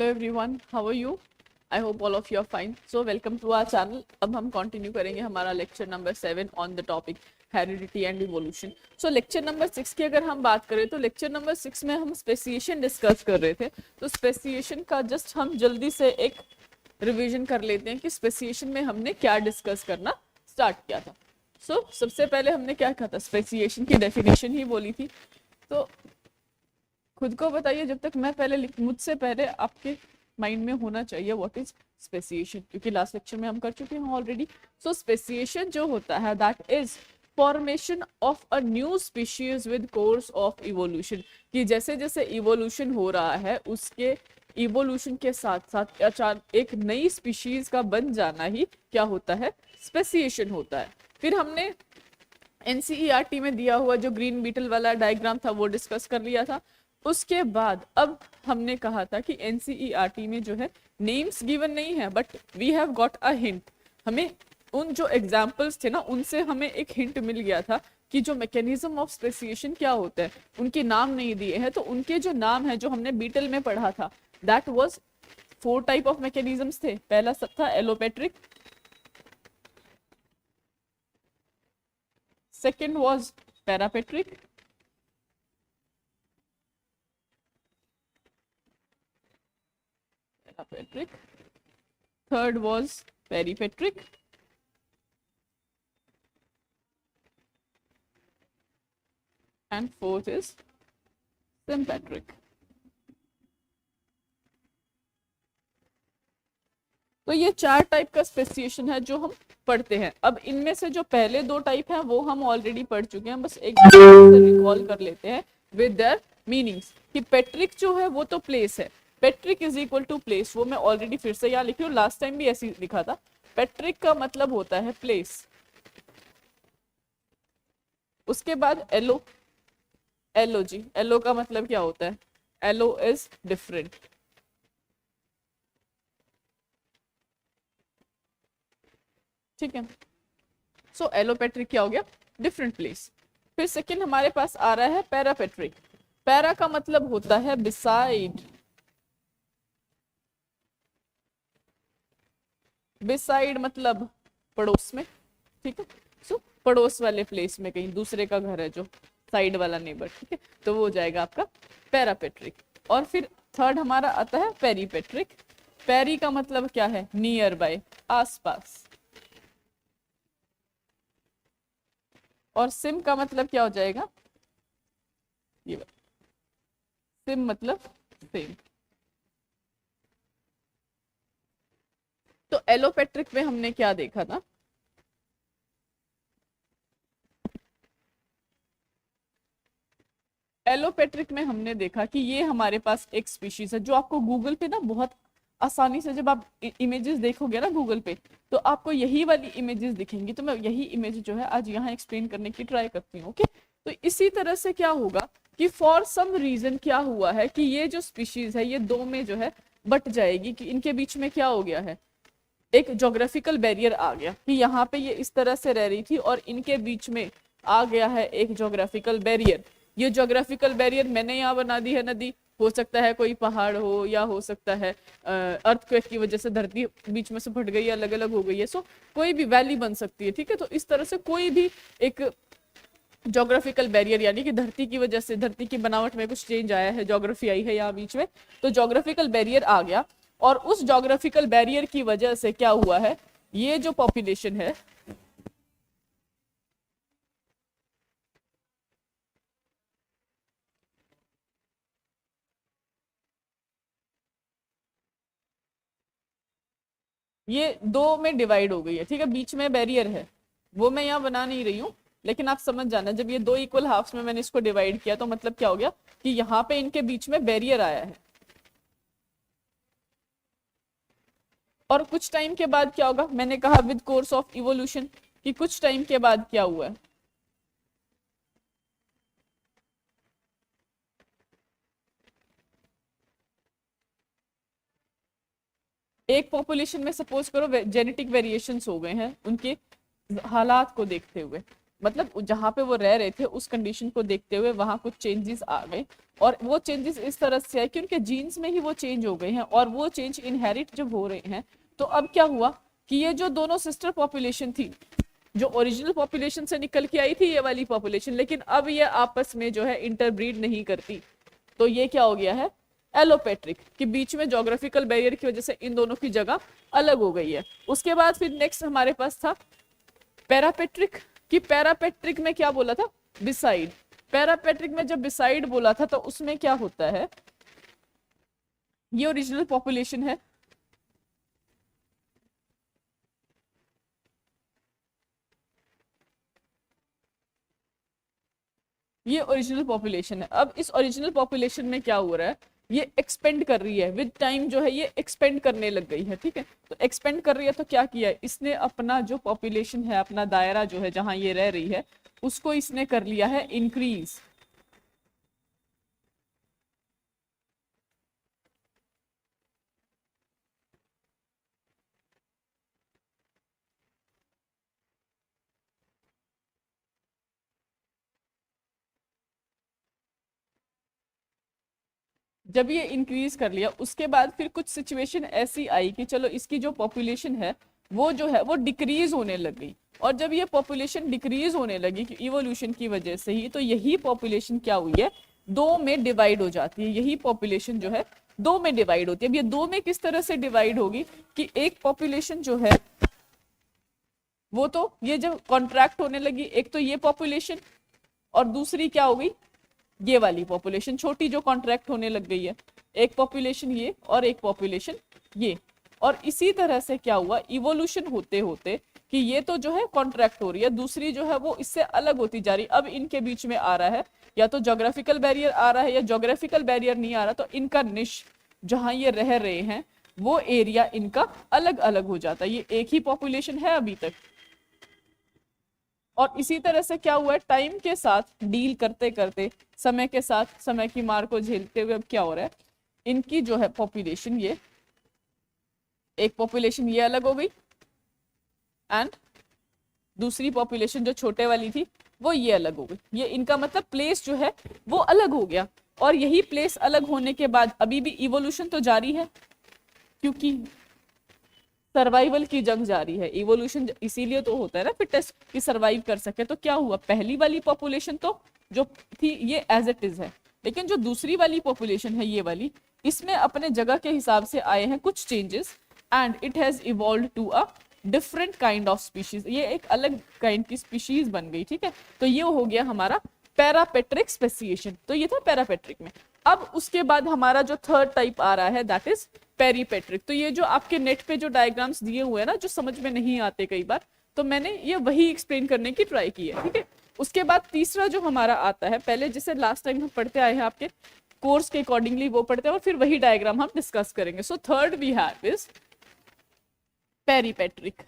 everyone, how are you? I hope all of you are fine. So welcome to our channel. अब हम continue करेंगे हमारा lecture number 7 on the topic heredity and evolution. So lecture number 6 की अगर हम बात करें तो लेक्चर नंबर 6 में हम स्पेसिएशन डिस्कस कर रहे थे. तो स्पेसिएशन का जस्ट हम जल्दी से एक रिवीजन कर लेते हैं कि स्पेसिएशन में हमने क्या डिस्कस करना स्टार्ट किया था. सो सबसे पहले हमने क्या कहा था, स्पेसिएशन की डेफिनेशन ही बोली थी. तो खुद को बताइए, जब तक मैं पहले मुझसे पहले आपके माइंड में होना चाहिए व्हाट इज स्पेसिएशन, क्योंकि लास्ट लेक्चर में हम कर चुके हैं ऑलरेडी. सो स्पेसिएशन जो होता है that is formation of a new species with course of evolution. कि जैसे जैसे इवोल्यूशन हो रहा है उसके इवोल्यूशन के साथ साथ अचानक एक नई स्पीशीज का बन जाना ही क्या होता है, स्पेसिएशन होता है. फिर हमने एनसीईआरटी में दिया हुआ जो ग्रीन बीटल वाला डायग्राम था वो डिस्कस कर लिया था. उसके बाद अब हमने कहा था कि एनसीईआरटी में जो है नेम्स गिवन नहीं है but we have got a hint. हमें उन जो एग्जांपल्स थे ना उनसे हमें एक हिंट मिल गया था कि जो मैकेनिज्म ऑफ स्पेसिएशन क्या होता है. उनके नाम नहीं दिए हैं तो उनके जो नाम है जो हमने बीटल में पढ़ा था that was 4 type of mechanisms थे. पहला सब था allopatric, second was parapatric, third was peripatric, and fourth is sympatric. तो ये 4 टाइप का स्पेसिएशन है जो हम पढ़ते हैं. अब इनमें से जो पहले 2 टाइप हैं वो हम ऑलरेडी पढ़ चुके हैं, बस एक बार रिकॉल कर लेते हैं विद देयर मीनिंग्स. कि पेट्रिक जो है वो तो प्लेस है, patric is equal to place. वो मैं ऑलरेडी फिर से यहाँ लिख रही हूँ, लास्ट टाइम भी ऐसे लिखा था. पेट्रिक का मतलब होता है प्लेस. उसके बाद एलो, एलो जी, एलो का मतलब क्या होता है, एलो इज डिफरेंट. ठीक है. सो एलोपेट्रिक क्या हो गया, डिफरेंट प्लेस. फिर सेकंड हमारे पास आ रहा है पैरापेट्रिक. पैरा का मतलब होता है बिसाइड, बिसाइड मतलब पड़ोस में. ठीक है. सो पड़ोस वाले प्लेस में कहीं दूसरे का घर है जो साइड वाला नेबर. ठीक है, तो वो हो जाएगा आपका पैरापेट्रिक. और फिर थर्ड हमारा आता है पेरीपेट्रिक. पेरी का मतलब क्या है, नियर बाय, आसपास. और सिम का मतलब क्या हो जाएगा, ये सिम मतलब सेम. तो एलोपेट्रिक में हमने क्या देखा था, एलोपेट्रिक में हमने देखा कि ये हमारे पास एक स्पीशीज है जो आपको गूगल पे ना बहुत आसानी से, जब आप इमेजेस देखोगे ना गूगल पे तो आपको यही वाली इमेजेस दिखेंगी. तो मैं यही इमेज जो है आज यहाँ एक्सप्लेन करने की ट्राई करती हूँ. ओके, तो इसी तरह से क्या होगा कि फॉर सम रीजन क्या हुआ है कि ये जो स्पीशीज है ये 2 में जो है बट जाएगी. कि इनके बीच में क्या हो गया है, एक जोग्राफिकल बैरियर आ गया कि यहाँ पे ये इस तरह से रह रही थी और इनके बीच में आ गया है एक जोग्राफिकल बैरियर. ये जोग्राफिकल बैरियर मैंने यहाँ बना दी है नदी, हो सकता है कोई पहाड़ हो या हो सकता है अर्थक्वेक की वजह से धरती बीच में से फट गई, अलग अलग हो गई है. सो कोई भी वैली बन सकती है. ठीक है, तो इस तरह से कोई भी एक जोग्राफिकल बैरियर यानी कि धरती की वजह से, धरती की बनावट में कुछ चेंज आया है, जोग्राफी आई है यहाँ बीच में, तो जोग्राफिकल बैरियर आ गया. और उस जोग्राफिकल बैरियर की वजह से क्या हुआ है, ये जो पॉपुलेशन है ये 2 में डिवाइड हो गई है. ठीक है, बीच में बैरियर है, वो मैं यहाँ बना नहीं रही हूँ लेकिन आप समझ जाना. जब ये 2 इक्वल हाफ्स में मैंने इसको डिवाइड किया तो मतलब क्या हो गया कि यहाँ पे इनके बीच में बैरियर आया है. और कुछ टाइम के बाद क्या होगा, मैंने कहा विद कोर्स ऑफ इवोल्यूशन, कि कुछ टाइम के बाद क्या हुआ है, एक पॉपुलेशन में सपोज करो जेनेटिक वेरिएशंस हो गए हैं उनके हालात को देखते हुए. मतलब जहां पे वो रह रहे थे उस कंडीशन को देखते हुए वहां कुछ चेंजेस आ गए, और वो चेंजेस इस तरह से है कि उनके जीन्स में ही वो चेंज हो गए हैं, और वो चेंज इनहेरिट जब हो रहे हैं तो अब क्या हुआ कि ये जो दोनों सिस्टर पॉपुलेशन थी, जो ओरिजिनल पॉपुलेशन से निकल के आई थी ये वाली पॉपुलेशन, लेकिन अब ये आपस में जो है इंटरब्रीड नहीं करती, तो ये क्या हो गया है, एलोपेट्रिक, कि बीच में ज्योग्राफिकल बैरियर की वजह से इन दोनों की जगह अलग हो गई है। उसके बाद फिर नेक्स्ट हमारे पास था पैरापेट्रिक, कि पैरापेट्रिक में क्या बोला था, बिसाइड। पैरापेट्रिक में जब बिसाइड बोला था तो उसमें क्या होता है, ये ओरिजिनल पॉपुलेशन है, ये ओरिजिनल पॉपुलेशन है। अब इस ओरिजिनल पॉपुलेशन में क्या हो रहा है, ये एक्सपेंड कर रही है विद टाइम, जो है ये एक्सपेंड करने लग गई है, ठीक है। तो एक्सपेंड कर रही है तो क्या किया है इसने, अपना जो पॉपुलेशन है, अपना दायरा जो है जहां ये रह रही है उसको इसने कर लिया है इंक्रीज। जब ये इंक्रीज कर लिया उसके बाद फिर कुछ सिचुएशन ऐसी आई कि चलो इसकी जो पॉपुलेशन है वो जो है वो डिक्रीज होने लग गई, और जब ये पॉपुलेशन डिक्रीज होने लगी कि इवोल्यूशन की वजह से ही, तो यही पॉपुलेशन क्या हुई है, दो में डिवाइड हो जाती है। यही पॉपुलेशन जो है दो में डिवाइड होती है। अब ये दो में किस तरह से डिवाइड होगी कि एक पॉपुलेशन जो है वो तो ये जब कॉन्ट्रैक्ट होने लगी, एक तो ये पॉपुलेशन, और दूसरी क्या हो गई, ये वाली पॉपुलेशन छोटी जो कॉन्ट्रैक्ट होने लग गई है। एक पॉपुलेशन ये और एक पॉपुलेशन ये, और इसी तरह से क्या हुआ, इवोल्यूशन होते होते कि ये तो जो है कॉन्ट्रैक्ट हो रही है, दूसरी जो है वो इससे अलग होती जा रही है। अब इनके बीच में आ रहा है या तो जोग्राफिकल बैरियर आ रहा है, या जोग्राफिकल बैरियर नहीं आ रहा तो इनका निश जहां ये रह रहे हैं वो एरिया इनका अलग अलग हो जाता है। ये एक ही पॉपुलेशन है अभी तक, और इसी तरह से क्या हुआ है, टाइम के साथ डील करते करते, समय के साथ समय की मार को झेलते हुए अब क्या हो रहा है, इनकी जो है पॉपुलेशन, ये एक पॉपुलेशन ये अलग हो गई, एंड दूसरी पॉपुलेशन जो छोटे वाली थी वो ये अलग हो गई। ये इनका मतलब प्लेस जो है वो अलग हो गया, और यही प्लेस अलग होने के बाद अभी भी इवोल्यूशन तो जारी है, क्योंकि सर्वाइवल की जंग जारी है। इवोल्यूशन इसीलिए तो होता है ना फिटेस्ट, कि सर्वाइव कर सके। तो क्या हुआ, पहली वाली पॉपुलेशन तो जो थी ये एज इट इज है, लेकिन जो दूसरी वाली पॉपुलेशन है ये वाली, इसमें अपने जगह के हिसाब से आए हैं कुछ changes, and it has evolved to a different kind of species. ये एक अलग काइंड की स्पीशीज बन गई, ठीक है। तो ये हो गया हमारा पैरापेट्रिक स्पेसिएशन। तो ये था पैरापेट्रिक में। अब उसके बाद हमारा जो थर्ड टाइप आ रहा है दैट इज पेरीपेट्रिक। तो ये जो आपके नेट पे जो डायग्राम्स दिए हुए हैं ना, जो समझ में नहीं आते कई बार, तो मैंने ये वही एक्सप्लेन करने की ट्राई की है, ठीक है। उसके बाद तीसरा जो हमारा आता है, पहले जैसे लास्ट टाइम हम पढ़ते आए हैं आपके कोर्स के अकॉर्डिंगली वो पढ़ते हैं, और फिर वही डायग्राम हम डिस्कस करेंगे। So third we have is peripatric.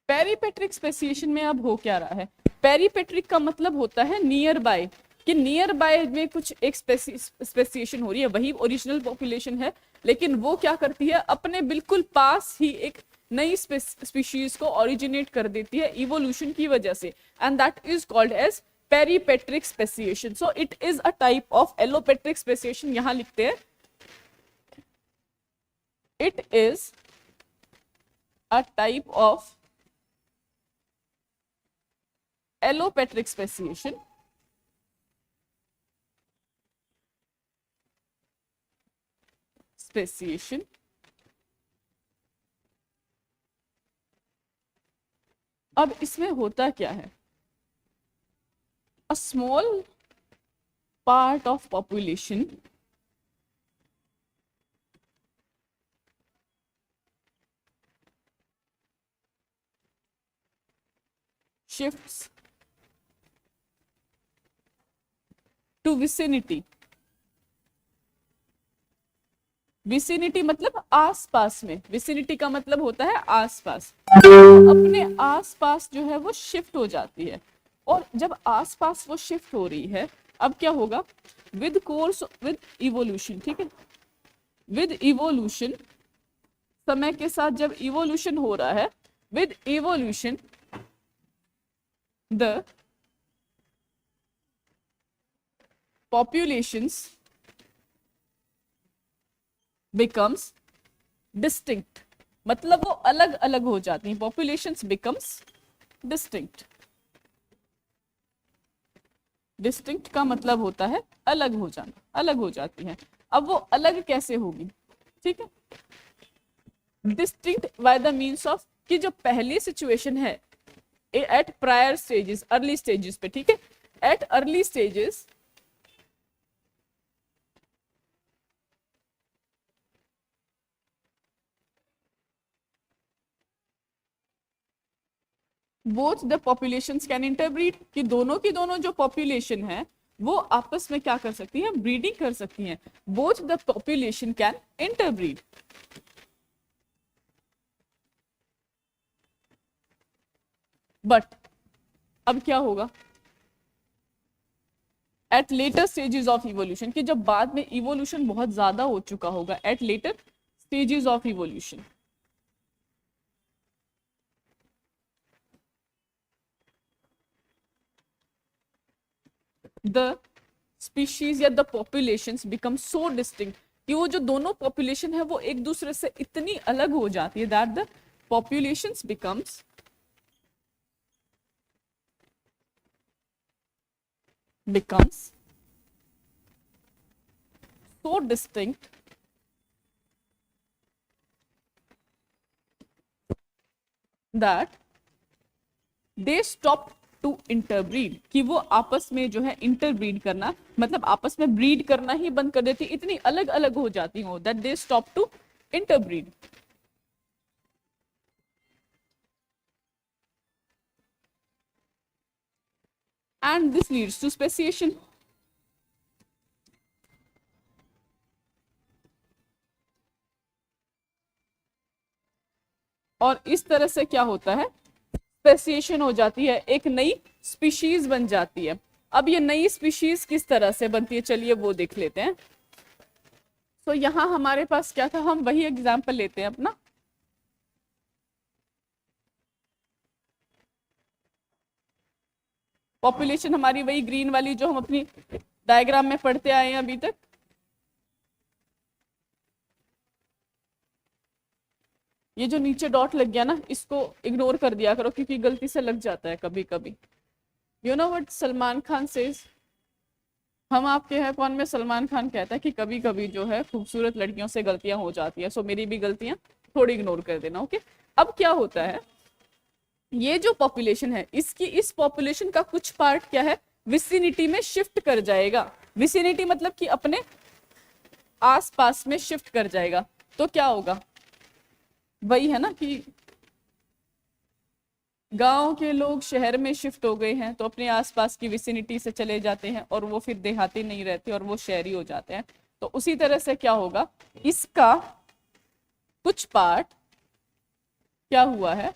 Peripatric speciation में अब हो क्या रहा है, पेरीपेट्रिक का मतलब होता है नियर बाय, कि नियर बाय में कुछ एक स्पेसिएशन हो रही है, वही ओरिजिनल पॉपुलेशन है, लेकिन वो क्या करती है, अपने बिल्कुल पास ही एक नई स्पीशीज को ओरिजिनेट कर देती है इवोल्यूशन की वजह से, and that is called as peripatric speciation. So it is a type of allopatric speciation. यहां लिखते हैं it is a type of allopatric speciation अब इसमें होता क्या है, a small part of population shifts to vicinity। Vicinity मतलब आसपास में, विसिनिटी का मतलब होता है आसपास, अपने आसपास जो है वो शिफ्ट हो जाती है। और जब आसपास वो शिफ्ट हो रही है, अब क्या होगा, विद कोर्स विद इवोल्यूशन, ठीक है, विद इवोल्यूशन, समय के साथ जब इवोल्यूशन हो रहा है, with evolution the populations becomes distinct, मतलब वो अलग अलग हो जाती हैं, populations becomes distinct, distinct का मतलब होता है अलग हो जाना, अलग हो जाती हैं। अब वो अलग कैसे होगी, ठीक है, distinct by the means of कि जो पहली सिचुएशन है at prior stages, early stages पे, ठीक है, at early stages both the populations can interbreed, कि दोनों की दोनों जो पॉपुलेशन है वो आपस में क्या कर सकती है, ब्रीडिंग कर सकती हैं। Both the population can interbreed, but अब क्या होगा at later stages of evolution, कि जब बाद में इवोल्यूशन बहुत ज्यादा हो चुका होगा, at later stages of evolution, the species या the populations become so distinct, कि वो जो दोनों पॉपुलेशन है वो एक दूसरे से इतनी अलग हो जाती है, that the populations becomes so distinct that they stop to interbreed, कि वो आपस में जो है इंटरब्रीड करना, मतलब आपस में ब्रीड करना ही बंद कर देती, इतनी अलग अलग हो जाती हो, that they stop to interbreed। And this leads to speciation, और इस तरह से क्या होता है, स्पेसिएशन हो जाती है, एक नई स्पीशीज बन जाती है। अब ये नई स्पीशीज किस तरह से बनती है, चलिए वो देख लेते हैं। तो यहां हमारे पास क्या था, हम वही एग्जाम्पल लेते हैं अपना, पॉपुलेशन हमारी वही ग्रीन वाली जो हम अपनी डायग्राम में पढ़ते आए हैं अभी तक। ये जो नीचे डॉट लग गया ना, इसको इग्नोर कर दिया करो, क्योंकि गलती से लग जाता है कभी कभी। You know what Salman Khan says, हम आपके हैं कौन में सलमान खान कहता है कि कभी कभी जो है खूबसूरत लड़कियों से गलतियां हो जाती है, सो मेरी भी गलतियां थोड़ी इग्नोर कर देना, ओके। अब क्या होता है, ये जो पॉपुलेशन है इसकी, इस पॉपुलेशन का कुछ पार्ट क्या है, विसिनिटी में शिफ्ट कर जाएगा। विसिनिटी मतलब कि अपने आसपास में शिफ्ट कर जाएगा। तो क्या होगा, वही है ना कि गांव के लोग शहर में शिफ्ट हो गए हैं तो अपने आसपास की विसिनिटी से चले जाते हैं और वो फिर देहाती नहीं रहते और वो शहरी हो जाते हैं। तो उसी तरह से क्या होगा, इसका कुछ पार्ट क्या हुआ है,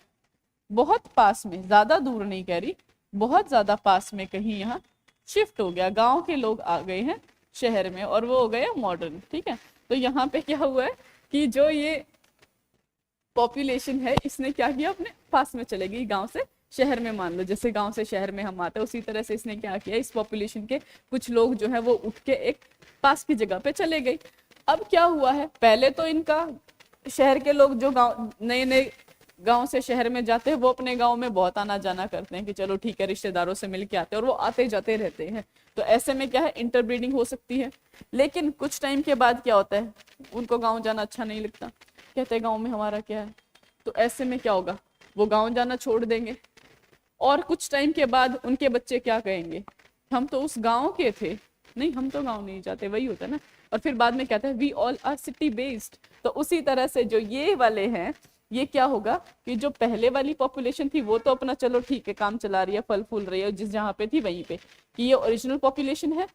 बहुत पास में, ज्यादा दूर नहीं कह रही, बहुत ज्यादा पास में कहीं यहाँ शिफ्ट हो गया। गांव के लोग आ गए हैं शहर में और वो हो गए मॉडर्न, ठीक है। तो यहाँ पे क्या हुआ है कि जो ये पॉपुलेशन है इसने क्या किया, अपने पास में चले गई, गांव से शहर में, मान लो जैसे गांव से शहर में हम आते हैं उसी तरह से इसने क्या किया, इस पॉपुलेशन के कुछ लोग जो है वो उठ के एक पास की जगह पे चले गए। अब क्या हुआ है, पहले तो इनका शहर के लोग जो गांव, नए नए गांव से शहर में जाते हैं वो अपने गांव में बहुत आना जाना करते हैं कि चलो ठीक है रिश्तेदारों से मिल के आते हैं, और वो आते जाते रहते हैं। तो ऐसे में क्या है, इंटरब्रीडिंग हो सकती है। लेकिन कुछ टाइम के बाद क्या होता है, उनको गाँव जाना अच्छा नहीं लगता, कहते हैं गाँव में हमारा क्या है। तो ऐसे में क्या होगा, वो गाँव जाना छोड़ देंगे और कुछ टाइम के बाद उनके बच्चे क्या कहेंगे, हम तो उस गाँव के थे, नहीं हम तो गाँव नहीं जाते, वही होता है ना। और फिर बाद में कहते हैं we all are city based. तो उसी तरह से जो ये वाले हैं, ये क्या होगा कि जो पहले वाली पॉपुलेशन थी वो तो अपना चलो ठीक है काम चला रही है, फल फूल रही है जिस जहाँ पे थी वहीं पे, कि ये ओरिजिनल पॉपुलेशन है,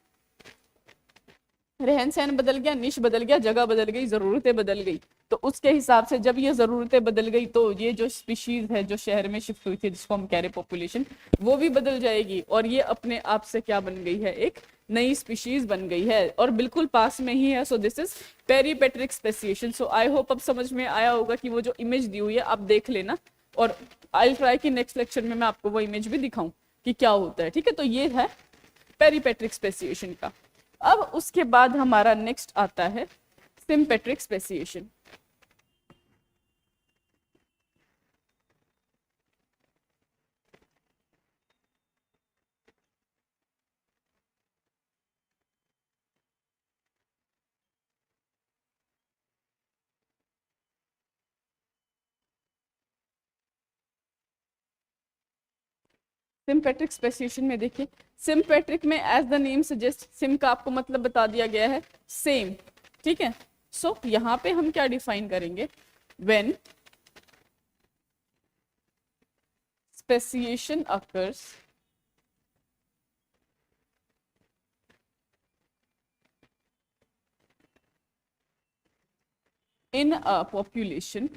रहन सहन बदल गया, निश बदल गया, जगह बदल गई, जरूरतें बदल गई। तो उसके हिसाब से जब ये जरूरतें बदल गई तो ये जो स्पीशीज है जो शहर में शिफ्ट हुई थी जिसको हम कह रहे पॉपुलेशन, वो भी बदल जाएगी और ये अपने आप से क्या बन गई है, एक नई स्पीशीज बन गई है और बिल्कुल पास में ही है। So this is peripatric speciation. So I hope अब समझ में आया होगा कि वो जो इमेज दी हुई है आप देख लेना, और आई ट्राई कि नेक्स्ट लेक्चर में मैं आपको वो इमेज भी दिखाऊं कि क्या होता है। ठीक है, तो ये है पेरीपेट्रिक स्पेसिएशन का। अब उसके बाद हमारा नेक्स्ट आता है सिम्पेट्रिक स्पेसिएशन। सिम्पेट्रिक स्पेसिएशन में देखिए, सिम्पेट्रिक में as the name suggest, sym का आपको मतलब बता दिया गया है सेम। ठीक है, सो यहां पे हम क्या डिफाइन करेंगे, when speciation occurs in a population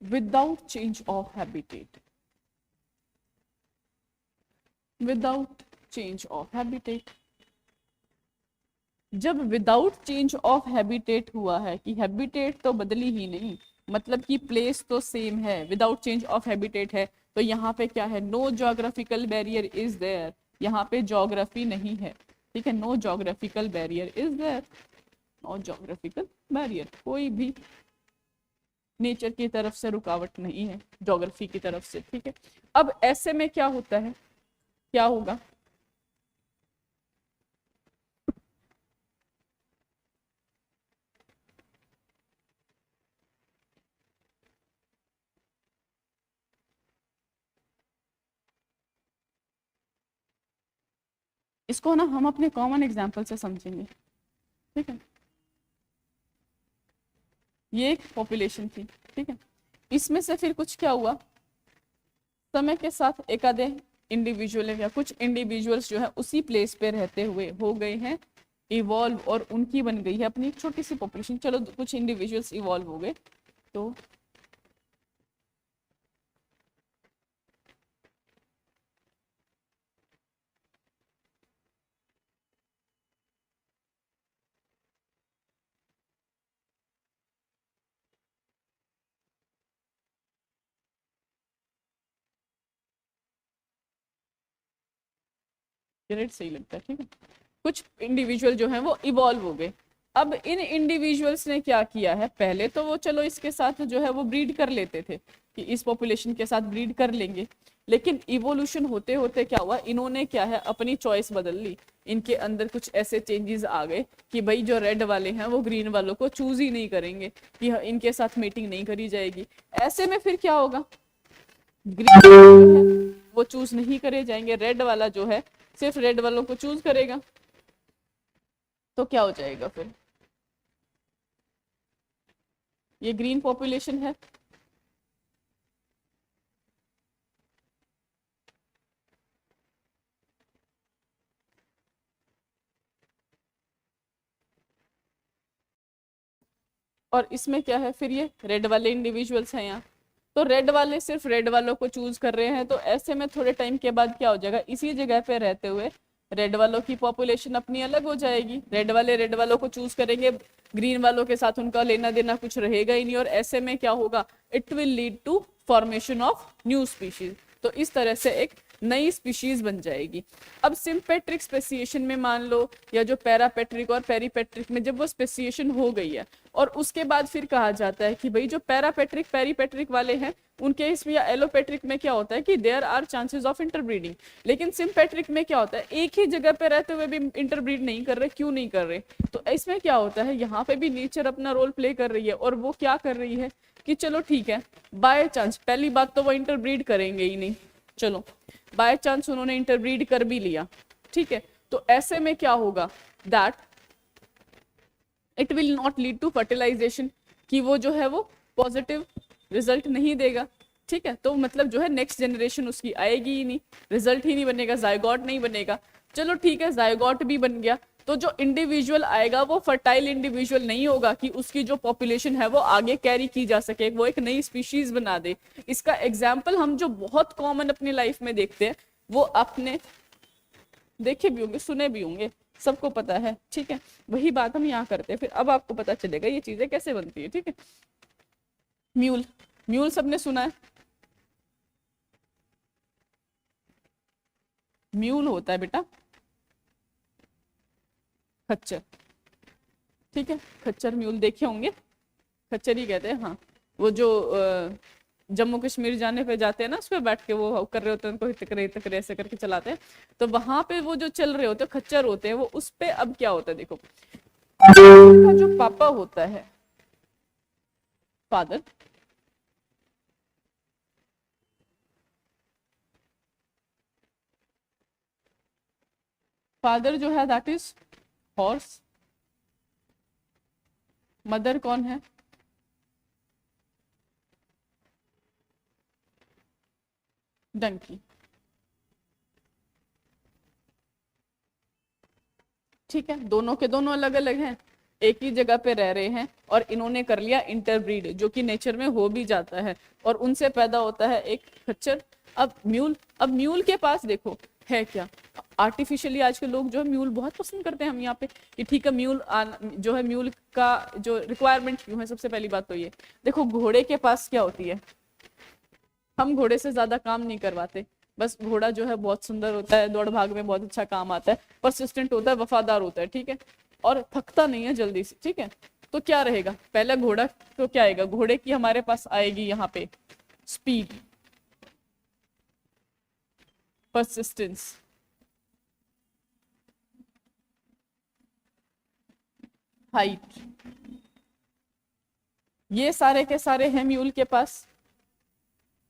without change of habitat, without change of habitat। जब विदाउट चेंज ऑफ हैबिटेट हुआ है कि हैबिटेट तो बदली ही नहीं, मतलब कि प्लेस तो सेम है, विदाउट चेंज ऑफ हैबिटेट है, तो यहाँ पे क्या है, no geographical barrier is there, यहाँ पे जोग्राफी नहीं है। ठीक है, no geographical barrier is there, no geographical barrier, कोई भी नेचर की तरफ से रुकावट नहीं है जोग्राफी की तरफ से। ठीक है, अब ऐसे में क्या होता है, क्या होगा, इसको ना हम अपने कॉमन एग्जाम्पल से समझेंगे। ठीक है, ये एक पॉपुलेशन थी। ठीक है, इसमें से फिर कुछ क्या हुआ, समय के साथ एक आधे इंडिविजुअल या कुछ इंडिविजुअल्स जो है उसी प्लेस पे रहते हुए हो गए हैं इवॉल्व, और उनकी बन गई है अपनी एक छोटी सी पॉपुलेशन। चलो कुछ इंडिविजुअल्स इवॉल्व हो गए, तो ग्रेट, सही लगता है। ठीक है, कुछ इंडिविजुअल जो है वो इवॉल्व हो गए। अब इन इंडिविजुअल्स ने क्या किया है, पहले तो वो चलो इसके साथ जो है वो ब्रीड कर लेते थे कि इस पॉपुलेशन के साथ ब्रीड कर लेंगे, लेकिन इवोल्यूशन होते होते क्या हुआ, इन्होंने क्या है अपनी चॉइस बदल ली। इनके अंदर कुछ ऐसे चेंजेस आ गए कि भाई जो रेड वाले हैं वो ग्रीन वालों को चूज ही नहीं करेंगे, कि इनके साथ मीटिंग नहीं करी जाएगी। ऐसे में फिर क्या होगा, ग्रीन जो है वो चूज नहीं करे जाएंगे, रेड वाला जो है सिर्फ रेड वालों को चूज करेगा, तो क्या हो जाएगा फिर, ये ग्रीन पॉपुलेशन है, और इसमें क्या है, फिर ये रेड वाले इंडिविजुअल्स हैं यहाँ, तो रेड वाले सिर्फ रेड वालों को चूज कर रहे हैं। तो ऐसे में थोड़े टाइम के बाद क्या हो जाएगा, इसी जगह पे रहते हुए रेड वालों की पॉपुलेशन अपनी अलग हो जाएगी, रेड वाले रेड वालों को चूज करेंगे, ग्रीन वालों के साथ उनका लेना देना कुछ रहेगा ही नहीं, और ऐसे में क्या होगा, it will lead to formation of new species. तो इस तरह से एक नई स्पीशीज बन जाएगी। अब सिम्पेट्रिक स्पेसिएशन में मान लो, या जो पैरापेट्रिक और पेरीपेट्रिक में जब वो स्पेसिएशन हो गई है, और उसके बाद फिर कहा जाता है कि भाई जो पैरापेट्रिक पेरीपेट्रिक वाले हैं उनके इसमें, या एलोपेट्रिक में क्या होता है कि there are chances of interbreeding, लेकिन सिम्पेट्रिक में क्या होता है, एक ही जगह पे रहते हुए भी इंटरब्रीड नहीं कर रहे, क्यों नहीं कर रहे, तो इसमें क्या होता है, यहाँ पे भी नेचर अपना रोल प्ले कर रही है, और वो क्या कर रही है कि चलो ठीक है, बाय चांस, पहली बात तो वो इंटरब्रीड करेंगे ही नहीं, चलो बाय चांस उन्होंने इंटरब्रीड कर भी लिया, ठीक है, तो ऐसे में क्या होगा, that it will not lead to fertilisation, कि वो जो है वो पॉजिटिव रिजल्ट नहीं देगा। ठीक है, तो मतलब जो है नेक्स्ट जनरेशन उसकी आएगी ही नहीं, रिजल्ट ही नहीं बनेगा, जायगॉट नहीं बनेगा। चलो ठीक है, जायगॉट भी बन गया, तो जो इंडिविजुअल आएगा वो फर्टाइल इंडिविजुअल नहीं होगा कि उसकी जो पॉपुलेशन है वो आगे कैरी की जा सके, वो एक नई स्पीशीज बना दे। इसका एग्जाम्पल हम जो बहुत कॉमन अपनी लाइफ में देखते हैं, वो आपने देखे भी होंगे, सुने भी होंगे, सबको पता है। ठीक है, वही बात हम यहाँ करते हैं, फिर अब आपको पता चलेगा ये चीजें कैसे बनती है। ठीक है, म्यूल, म्यूल सबने सुना है, म्यूल होता है बेटा खच्चर। ठीक है, खच्चर म्यूल देखे होंगे, खच्चर ही कहते हैं। हाँ, वो जो जम्मू कश्मीर जाने पे जाते हैं ना, उस पर बैठ के वो कर रहे होते हैं, उनको हितकरे हितकरे ऐसे करके चलाते हैं, तो वहां पे वो जो चल रहे होते हैं खच्चर होते हैं, वो उस पे अब क्या होता है देखो, का जो पापा होता है, फादर, फादर जो है दैट इज हॉर्स, मदर कौन है, डंकी। ठीक है, दोनों के दोनों अलग अलग हैं, एक ही जगह पे रह रहे हैं, और इन्होंने कर लिया इंटरब्रीड, जो कि नेचर में हो भी जाता है, और उनसे पैदा होता है एक खच्चर। अब म्यूल के पास देखो है क्या, आर्टिफिशियली आज के लोग जो है म्यूल बहुत पसंद करते हैं हम यहाँ पे, कि ठीक है म्यूल जो है, म्यूल का जो रिक्वायरमेंट क्यों है, सबसे पहली बात तो ये देखो, घोड़े के पास क्या होती है, हम घोड़े से ज्यादा काम नहीं करवाते, बस घोड़ा जो है बहुत सुंदर होता है, दौड़ भाग में बहुत अच्छा काम आता है, परसिस्टेंट होता है, वफादार होता है, ठीक है, और थकता नहीं है जल्दी से। ठीक है, तो क्या रहेगा, पहला घोड़ा तो क्या आएगा, घोड़े की हमारे पास आएगी यहाँ पे स्पीड, परसिस्टेंस, हाइट, ये सारे के सारे हैं म्यूल के पास।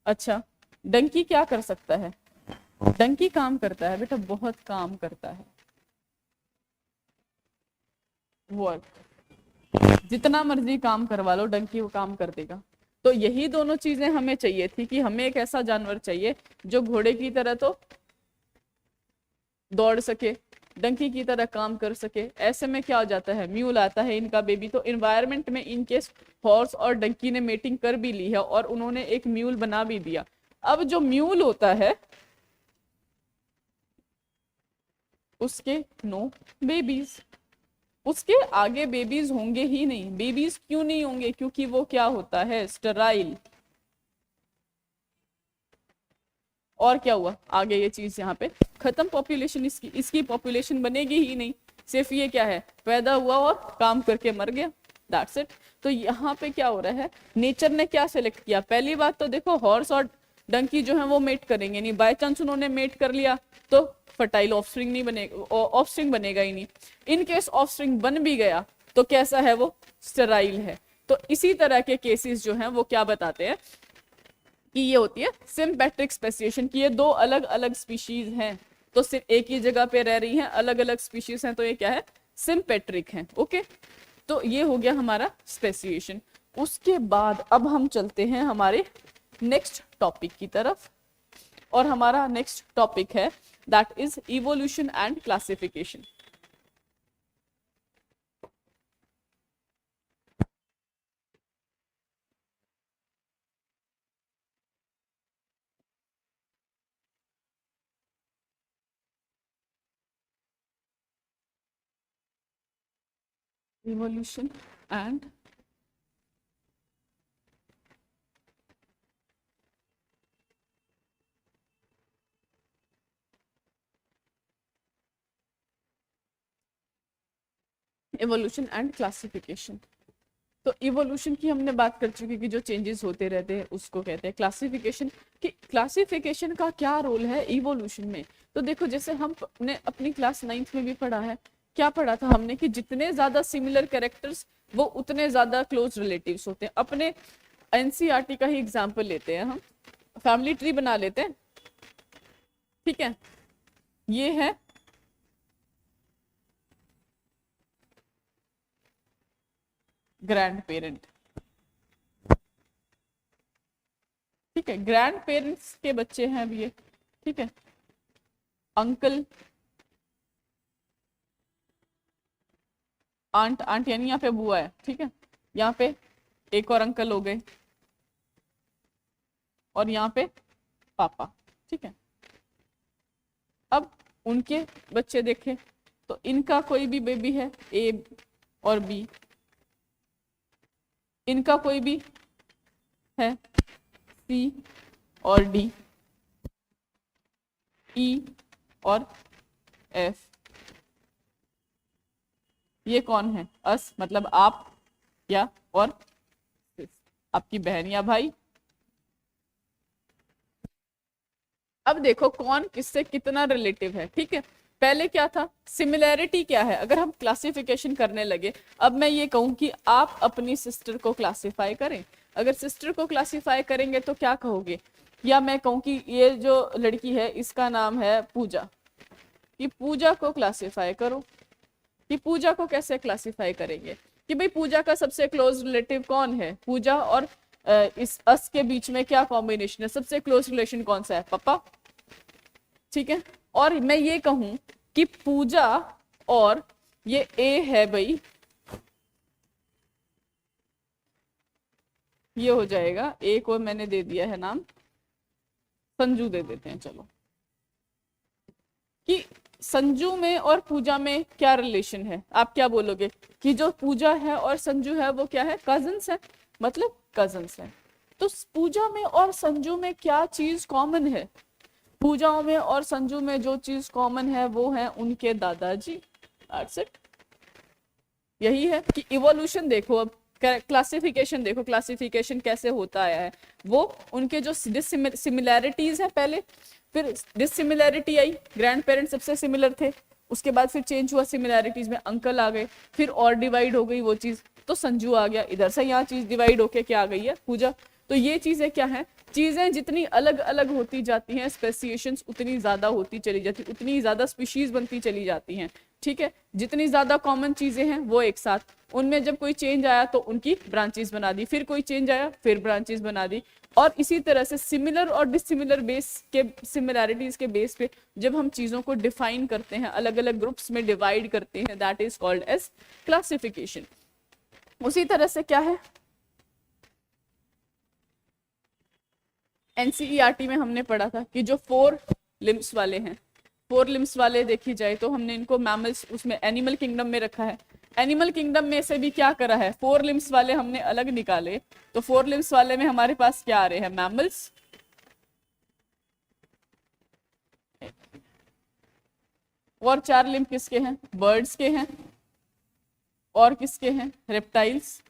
अच्छा, डंकी क्या कर सकता है, डंकी काम करता है बेटा, बहुत काम करता है, वर्क, जितना मर्जी काम करवा लो डंकी वो काम कर देगा। तो यही दोनों चीजें हमें चाहिए थी, कि हमें एक ऐसा जानवर चाहिए जो घोड़े की तरह तो दौड़ सके, डंकी की तरह काम कर सके। ऐसे में क्या हो जाता है, म्यूल आता है इनका बेबी, तो इन्वायरमेंट में इनकेस हॉर्स और डंकी ने मेटिंग कर भी ली है और उन्होंने एक म्यूल बना भी दिया, अब जो म्यूल होता है उसके नो बेबीज, उसके आगे बेबीज होंगे ही नहीं। बेबीज क्यों नहीं होंगे, क्योंकि वो क्या होता है, स्टेराइल। और क्या हुआ आगे, ये चीज यहाँ पे खत्म, पॉपुलेशन इसकी, इसकी पॉपुलेशन बनेगी ही नहीं, सिर्फ ये क्या है, पैदा हुआ और काम करके मर गया, दैट्स इट। तो यहाँ पे क्या हो रहा है, नेचर ने क्या सेलेक्ट किया, पहली बात तो देखो हॉर्स और डंकी जो है वो मेट करेंगे नहीं, बाय चांस उन्होंने मेट कर लिया तो फर्टाइल ऑफस्प्रिंग नहीं बनेगा, ऑफस्प्रिंग बनेगा ही नहीं। इन केस ऑफस्प्रिंग बन भी गया तो कैसा है, वो स्टेराइल है। तो इसी तरह के केसेस जो हैं वो क्या बताते हैं कि ये होती है सिम्पेट्रिक स्पेसिएशन, की ये दो अलग अलग स्पीशीज हैं, तो सिर्फ एक ही जगह पे रह रही हैं, अलग अलग स्पीशीज हैं, तो ये क्या है, सिम्पेट्रिक है। ओके, तो ये हो गया हमारा स्पेसिएशन। उसके बाद अब हम चलते हैं हमारे नेक्स्ट टॉपिक की तरफ, और हमारा नेक्स्ट टॉपिक है that is evolution and classification. Evolution and evolution and classification. तो इवोल्यूशन की हमने बात कर चुकी कि जो चेंजेस होते रहते हैं उसको कहते हैं क्लासिफिकेशन। कि क्लासिफिकेशन का क्या रोल है इवोल्यूशन में, तो देखो जैसे हमने अपनी क्लास 9th में भी पढ़ा है, क्या पढ़ा था हमने कि जितने ज्यादा सिमिलर कैरेक्टर्स वो उतने ज्यादा क्लोज रिलेटिव्स होते हैं। अपने एनसीईआरटी का ही एग्जाम्पल लेते हैं हम, फैमिली ट्री बना लेते हैं, ठीक है, ये है ग्रैंड पेरेंट, ठीक है, ग्रैंड पेरेंट्स के बच्चे हैं अब ये, ठीक है, अंकल, आंट, आंट यानी यहाँ पे बुआ है, ठीक है, यहाँ पे एक और अंकल हो गए, और यहाँ पे पापा, ठीक है। अब उनके बच्चे देखें तो इनका कोई भी बेबी है, ए और बी, इनका कोई भी है, सी और डी, ई और एफ। ये कौन है? अस मतलब आप या और आपकी बहन या भाई। अब देखो कौन किससे कितना रिलेटिव है, ठीक है। पहले क्या था, सिमिलैरिटी क्या है, अगर हम क्लासिफिकेशन करने लगे, अब मैं ये कहूं कि आप अपनी सिस्टर को क्लासिफाई करें, अगर सिस्टर को क्लासिफाई करेंगे तो क्या कहोगे, या मैं कहूं कि ये जो लड़की है इसका नाम है पूजा, कि पूजा को क्लासिफाई करो, कि पूजा को कैसे क्लासिफाई करेंगे, कि भाई पूजा का सबसे क्लोज रिलेटिव कौन है, पूजा और इस अस के बीच में क्या कॉम्बिनेशन है, सबसे क्लोज रिलेशन कौन सा है, पापा, ठीक है। और मैं ये कहूं कि पूजा और ये ए है भाई, ये हो जाएगा, ए को मैंने दे दिया है नाम, संजू दे देते हैं चलो, कि संजू में और पूजा में क्या रिलेशन है। आप क्या बोलोगे कि जो पूजा है और संजू है वो क्या है, कजन्स है, मतलब कजन्स है। तो पूजा में और संजू में क्या चीज कॉमन है, पूजा में और संजू में जो चीज कॉमन है वो है उनके दादाजी, दैट्स इट। यही है कि इवोल्यूशन देखो, अब क्लासिफिकेशन देखो, क्लासिफिकेशन कैसे होता आया है, वो उनके जो सिमिलैरिटीज है पहले, फिर डिसिमिलैरिटी आई, ग्रैंड पेरेंट्स सबसे सिमिलर थे, उसके बाद फिर चेंज हुआ, सिमिलैरिटीज में अंकल आ गए, फिर और डिवाइड हो गई वो चीज, तो संजू आ गया, इधर से यहाँ चीज डिवाइड होके क्या आ गई है, पूजा। तो ये चीजें क्या है, चीजें जितनी अलग अलग होती जाती हैं, स्पेसिएशंस उतनी ज्यादा होती चली जाती, उतनी ज्यादा स्पीशीज बनती चली जाती हैं, ठीक है। जितनी ज्यादा कॉमन चीजें हैं वो एक साथ, उनमें जब कोई चेंज आया तो उनकी ब्रांचेस बना दी, फिर कोई चेंज आया फिर ब्रांचेस बना दी, और इसी तरह से सिमिलर और डिसिमिलर बेस के, सिमिलैरिटीज के बेस पे जब हम चीजों को डिफाइन करते हैं, अलग अलग ग्रुप्स में डिवाइड करते हैं, that is called as classification. उसी तरह से क्या है, एनसीईआरटी में हमने पढ़ा था कि जो 4 लिम्स वाले हैं, 4 लिम्स वाले देखी जाए तो हमने इनको मैमल्स, उसमें एनिमल किंगडम में रखा है, एनिमल किंगडम में से भी क्या करा है, 4 लिम्स वाले हमने अलग निकाले, तो 4 लिम्स वाले में हमारे पास क्या आ रहे हैं, मैमल्स, और 4 लिम्ब किसके हैं, बर्ड्स के हैं, और किसके हैं, रेप्टाइल्स,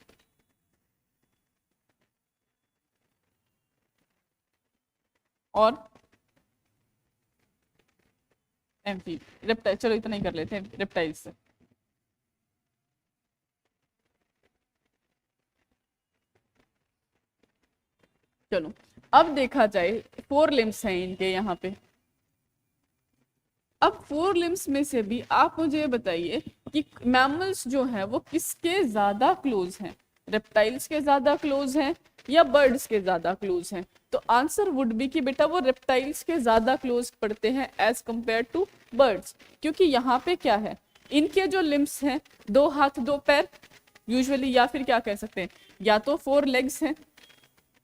और एम्फीबियन, रेप्टाइल, चलो इतना ही कर लेते हैं रेप्टाइल्स से। चलो अब देखा जाए 4 लिम्स हैं इनके यहाँ पे। अब 4 लिम्स में से भी आप मुझे ये बताइए कि मैमल्स जो हैं वो किसके ज्यादा क्लोज हैं, रेप्टाइल्स के ज्यादा क्लोज हैं या बर्ड्स के ज्यादा क्लोज हैं। तो आंसर वुड बी कि बेटा वो रेप्टाइल्स के ज्यादा क्लोज पड़ते हैं एज कंपेयर टू बर्ड्स, क्योंकि यहाँ पे क्या है, इनके जो लिम्स हैं 2 हाथ 2 पैर यूजुअली, या फिर क्या कह सकते हैं, या तो 4 लेग्स हैं,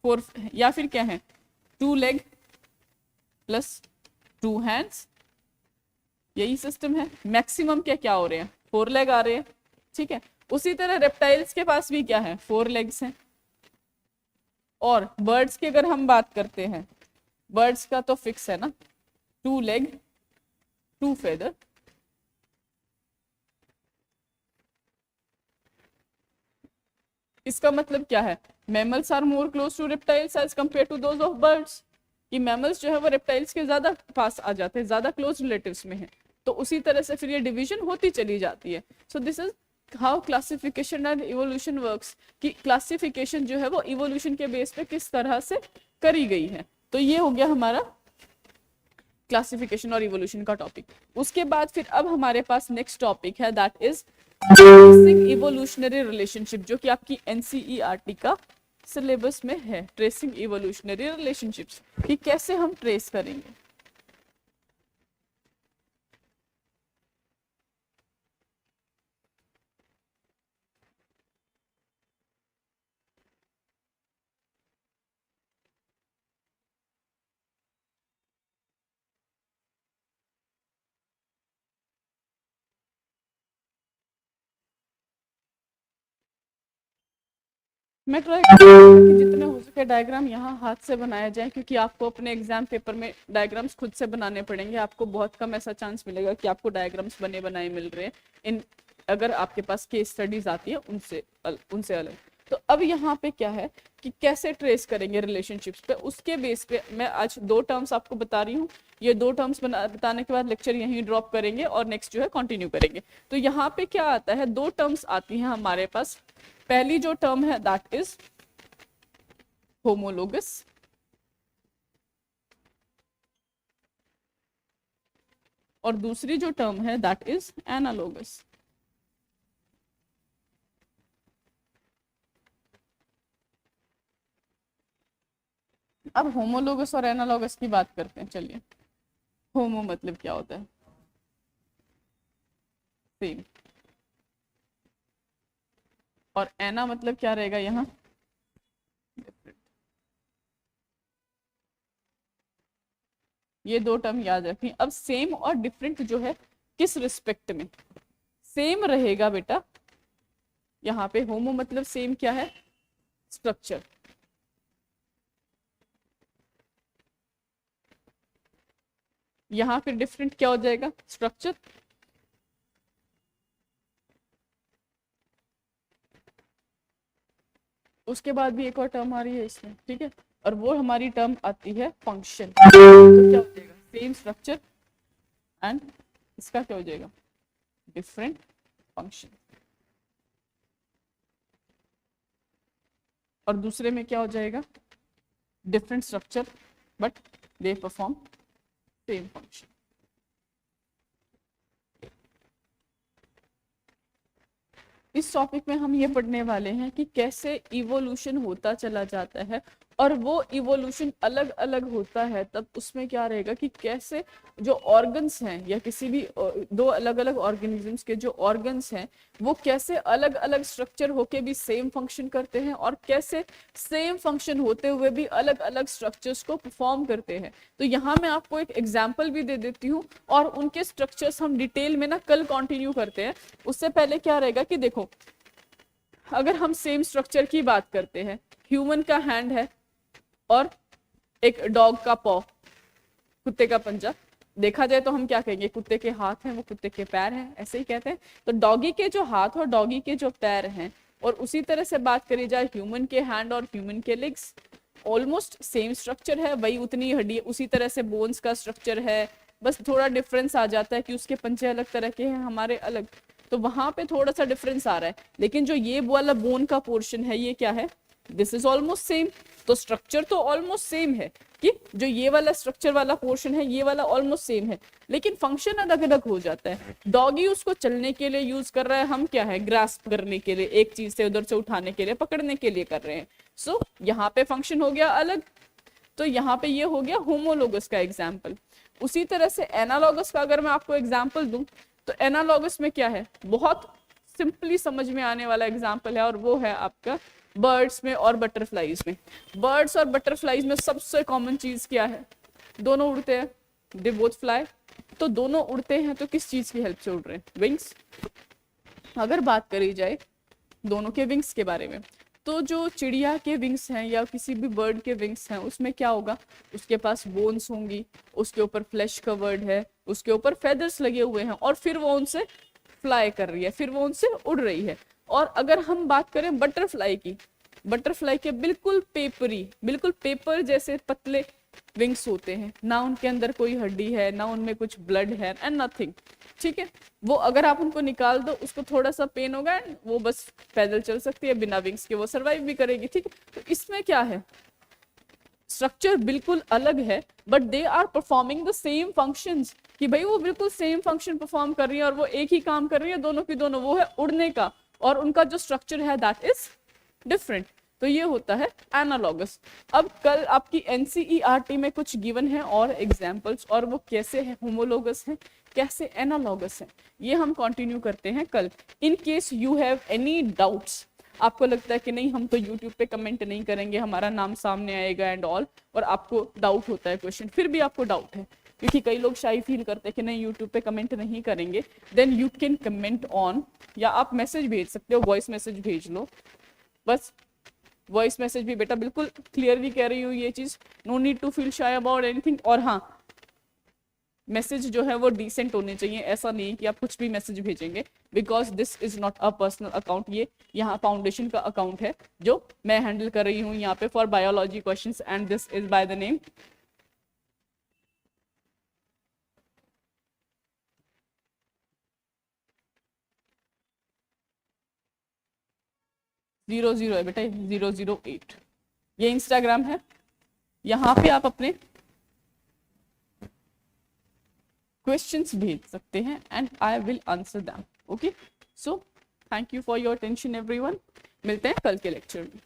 4, या फिर क्या है 2 लेग प्लस 2 हैंड्स, यही सिस्टम है। मैक्सिमम क्या हो रहे हैं, 4 लेग आ रहे हैं, ठीक है। उसी तरह रेप्टाइल्स के पास भी क्या है, 4 लेग्स हैं। और बर्ड्स की अगर हम बात करते हैं, बर्ड्स का तो फिक्स है ना, 2 लेग 2 फेदर। इसका मतलब क्या है, mammals are more close to reptiles as compare to those of birds, कि मैमल्स जो है वो रेप्टाइल्स के ज्यादा पास आ जाते हैं, ज्यादा क्लोज रिलेटिव्स में है। तो उसी तरह से फिर ये डिवीजन होती चली जाती है। So this is how classification and evolution works, कि क्लासिफिकेशन जो है वो इवोल्यूशन के बेस पे किस तरह से करी गई है। तो ये हो गया हमारा क्लासिफिकेशन और इवोल्यूशन का टॉपिक। उसके बाद फिर अब हमारे पास नेक्स्ट टॉपिक है, that is basic evolutionary relationship, जो कि आपकी एनसीईआरटी का सिलेबस में है ट्रेसिंग इवोल्यूशनरी रिलेशनशिप्स, कि कैसे हम ट्रेस करेंगे। मैं ट्राई करूँगी कि जितने हो सके डायग्राम यहाँ हाथ से बनाया जाए, क्योंकि आपको अपने एग्जाम पेपर में डायग्राम्स खुद से बनाने पड़ेंगे। आपको बहुत कम ऐसा चांस मिलेगा कि आपको डायग्राम्स बने बनाए मिल रहे हैं इन, अगर आपके पास केस स्टडीज आती है उनसे अलग। तो अब यहाँ पे क्या है कि कैसे ट्रेस करेंगे रिलेशनशिप्स पे, उसके बेस पे मैं आज 2 टर्म्स आपको बता रही हूँ। ये 2 टर्म्स बताने के बाद लेक्चर यहीं ड्रॉप करेंगे और नेक्स्ट जो है कंटिन्यू करेंगे। तो यहाँ पे क्या आता है, 2 टर्म्स आती हैं हमारे पास। पहली जो टर्म है दैट इज होमोलोगस, और दूसरी जो टर्म है दैट इज एनालोगस। अब होमोलोगस और एनालोगस की बात करते हैं। चलिए, होमो मतलब क्या होता है, सेम, और एना मतलब क्या रहेगा यहाँ, डिफरेंट। ये 2 टर्म याद रखें। अब सेम और डिफरेंट जो है किस रिस्पेक्ट में, सेम रहेगा बेटा यहाँ पे। होमो मतलब सेम क्या है, स्ट्रक्चर। यहाँ फिर डिफरेंट क्या हो जाएगा, स्ट्रक्चर। उसके बाद भी एक और टर्म आ रही है इसमें, ठीक है, और वो हमारी टर्म आती है फंक्शन। तो क्या हो जाएगा, सेम स्ट्रक्चर एंड इसका क्या हो जाएगा, डिफरेंट फंक्शन। और दूसरे में क्या हो जाएगा, different structure but they perform same function. इस टॉपिक में हम ये पढ़ने वाले हैं कि कैसे इवोल्यूशन होता चला जाता है, और वो इवोल्यूशन अलग अलग होता है। तब उसमें क्या रहेगा कि कैसे जो ऑर्गन्स हैं या किसी भी 2 अलग अलग ऑर्गेनिजम्स के जो ऑर्गन्स हैं वो कैसे अलग अलग स्ट्रक्चर होके भी सेम फंक्शन करते हैं, और कैसे सेम फंक्शन होते हुए भी अलग अलग स्ट्रक्चर्स को परफॉर्म करते हैं। तो यहाँ मैं आपको एक एग्जाम्पल भी दे देती हूँ, और उनके स्ट्रक्चर्स हम डिटेल में ना कल कंटिन्यू करते हैं। उससे पहले क्या रहेगा कि देखो, अगर हम सेम स्ट्रक्चर की बात करते हैं, ह्यूमन का हैंड है और एक डॉग का पॉ, कुत्ते का पंजा। देखा जाए तो हम क्या कहेंगे, कुत्ते के हाथ हैं वो कुत्ते के पैर हैं, ऐसे ही कहते हैं। तो डॉगी के जो हाथ और डॉगी के जो पैर हैं, और उसी तरह से बात करी जाए ह्यूमन के हैंड और ह्यूमन के लेग्स, ऑलमोस्ट सेम स्ट्रक्चर है, वही उतनी हड्डी, उसी तरह से बोन्स का स्ट्रक्चर है। बस थोड़ा डिफरेंस आ जाता है कि उसके पंजे अलग तरह के हैं, हमारे अलग, तो वहां पे थोड़ा सा डिफरेंस आ रहा है। लेकिन जो ये वाला बोन का पोर्शन है ये क्या है, दिस इज ऑलमोस्ट सेम। तो स्ट्रक्चर तो ऑलमोस्ट सेम है, कि जो ये वाला स्ट्रक्चर वाला पोर्शन है ये वाला ऑलमोस्ट सेम है, लेकिन फंक्शन अलग अलग हो जाता है। डॉगी उसको चलने के लिए यूज कर रहा है, हम क्या है, ग्रास्प करने के लिए, एक चीज से उधर से उठाने के लिए, पकड़ने के लिए कर रहे हैं। सो यहाँ पे फंक्शन हो गया अलग। तो यहाँ पे ये हो गया होमोलोगस का एग्जाम्पल। उसी तरह से एनालॉगस का अगर मैं आपको एग्जाम्पल दूं, तो एनालॉगस में क्या है, बहुत सिंपली समझ में आने वाला एग्जाम्पल है, और वो है आपका बर्ड्स में और बटरफ्लाईज में। बर्ड्स और बटरफ्लाईज में सबसे कॉमन चीज क्या है, दोनों उड़ते हैं, दे बोथ फ्लाई। तो दोनों उड़ते हैं तो किस चीज की हेल्प से उड़ रहे हैं, विंग्स। अगर बात करी जाए दोनों के विंग्स के बारे में, तो जो चिड़िया के विंग्स हैं या किसी भी बर्ड के विंग्स हैं, उसमें क्या होगा, उसके पास बोन्स होंगी, उसके ऊपर फ्लैश कवर्ड है, उसके ऊपर फेदर्स लगे हुए हैं, और फिर वो उनसे फ्लाई कर रही है, फिर वो उनसे उड़ रही है। और अगर हम बात करें बटरफ्लाई की, बटरफ्लाई के बिल्कुल पेपरी, बिल्कुल पेपर जैसे पतले विंग्स होते हैं, ना उनके अंदर कोई हड्डी है, ना उनमें कुछ ब्लड है, एंड नथिंग, ठीक है। वो अगर आप उनको निकाल दो, उसको थोड़ा सा पेन होगा एंड वो बस पैदल चल सकती है, बिना विंग्स के वो सरवाइव भी करेगी, ठीक है। तो इसमें क्या है, स्ट्रक्चर बिल्कुल अलग है, but they are performing the same functions, कि भाई वो बिल्कुल सेम फंक्शन परफॉर्म कर रही है, और वो एक ही काम कर रही है दोनों की दोनों, वो है उड़ने का, और उनका जो स्ट्रक्चर है दैट इज डिफरेंट। तो ये होता है एनालॉगस। अब कल आपकी एनसीईआरटी में कुछ गिवन है और एग्जाम्पल्स, और वो कैसे है होमोलोगस है, कैसे एनालॉगस है, ये हम कंटिन्यू करते हैं कल। In case you have any doubts, आपको लगता है कि नहीं हम तो यूट्यूब पे कमेंट नहीं करेंगे, हमारा नाम सामने आएगा एंड ऑल, और आपको डाउट होता है क्वेश्चन, फिर भी आपको डाउट है क्योंकि कई लोग शाई फील करते हैं कि नहीं यूट्यूब पे कमेंट नहीं करेंगे, then you can comment on, या आप मैसेज भेज सकते हो, वॉइस मैसेज भेज लो बस। वॉइस मैसेज भी बेटा बिल्कुल क्लियरली कह रही हूँ ये चीज, no need to feel shy about anything. और हाँ, मैसेज जो है वो डिसेंट होने चाहिए, ऐसा नहीं कि आप कुछ भी मैसेज भेजेंगे, because this is not a personal account, ये यहाँ फाउंडेशन का अकाउंट है जो मैं हैंडल कर रही हूँ यहाँ पे for biology questions, and this is by the name zero zero है बेटा, 008 ये इंस्टाग्राम है, यहाँ पे आप अपने क्वेश्चंस भेज सकते हैं and I will answer them. Okay, so thank you for your attention everyone, मिलते हैं कल के लेक्चर में।